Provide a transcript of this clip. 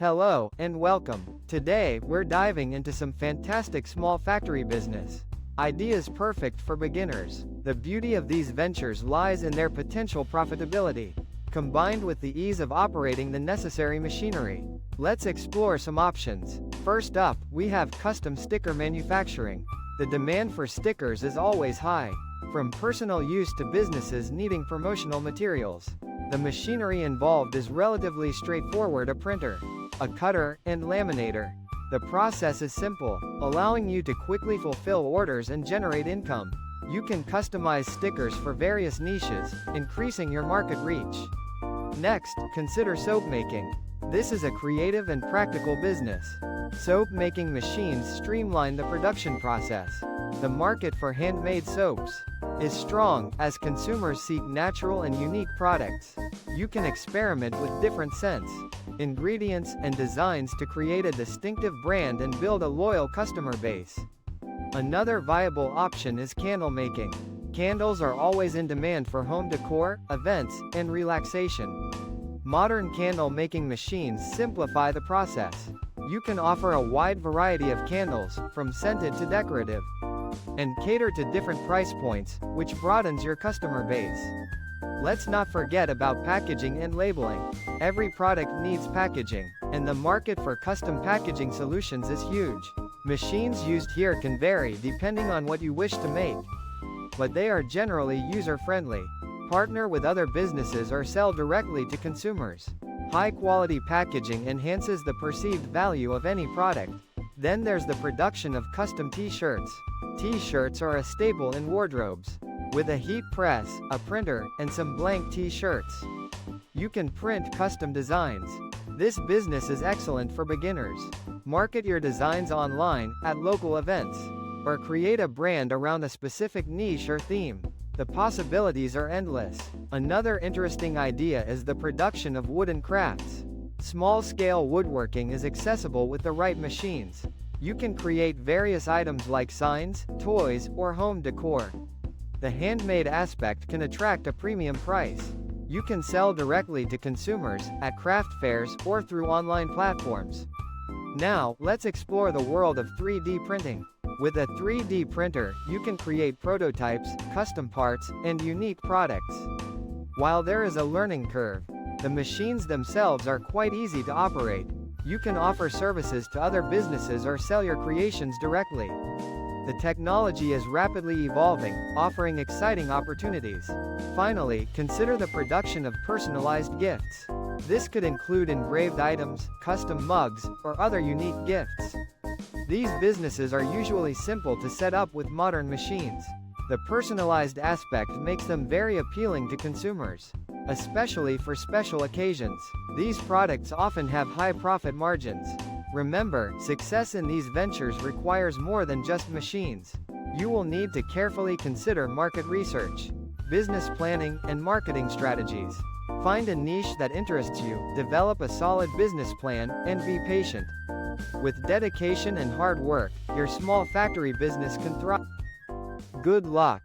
Hello, and welcome. Today, we're diving into some fantastic small factory business ideas perfect for beginners. The beauty of these ventures lies in their potential profitability, combined with the ease of operating the necessary machinery. Let's explore some options. First up, we have custom sticker manufacturing. The demand for stickers is always high, from personal use to businesses needing promotional materials. The machinery involved is relatively straightforward: a printer, a cutter, and laminator. The process is simple, allowing you to quickly fulfill orders and generate income. You can customize stickers for various niches, increasing your market reach. Next, consider soap making. This is a creative and practical business. Soap making machines streamline the production process. The market for handmade soaps is strong, as consumers seek natural and unique products. You can experiment with different scents, ingredients, and designs to create a distinctive brand and build a loyal customer base. Another viable option is candle making. Candles are always in demand for home decor, events, and relaxation. Modern candle making machines simplify the process. You can offer a wide variety of candles, from scented to decorative, and cater to different price points, which broadens your customer base. Let's not forget about packaging and labeling. Every product needs packaging, and the market for custom packaging solutions is huge. Machines used here can vary depending on what you wish to make, but they are generally user-friendly. Partner with other businesses or sell directly to consumers. High-quality packaging enhances the perceived value of any product. Then there's the production of custom t-shirts. T-shirts are a staple in wardrobes. With a heat press, a printer, and some blank t-shirts, you can print custom designs. This business is excellent for beginners. Market your designs online, at local events, or create a brand around a specific niche or theme. The possibilities are endless. Another interesting idea is the production of wooden crafts. Small-scale woodworking is accessible with the right machines. You can create various items like signs, toys, or home decor. The handmade aspect can attract a premium price. You can sell directly to consumers, at craft fairs, or through online platforms. Now, let's explore the world of 3D printing. With a 3D printer, you can create prototypes, custom parts, and unique products. While there is a learning curve, the machines themselves are quite easy to operate. You can offer services to other businesses or sell your creations directly. The technology is rapidly evolving, offering exciting opportunities. Finally, consider the production of personalized gifts. This could include engraved items, custom mugs, or other unique gifts. These businesses are usually simple to set up with modern machines. The personalized aspect makes them very appealing to consumers, especially for special occasions. These products often have high profit margins. Remember, success in these ventures requires more than just machines. You will need to carefully consider market research, business planning, and marketing strategies. Find a niche that interests you, develop a solid business plan, and be patient. With dedication and hard work, your small factory business can thrive. Good luck!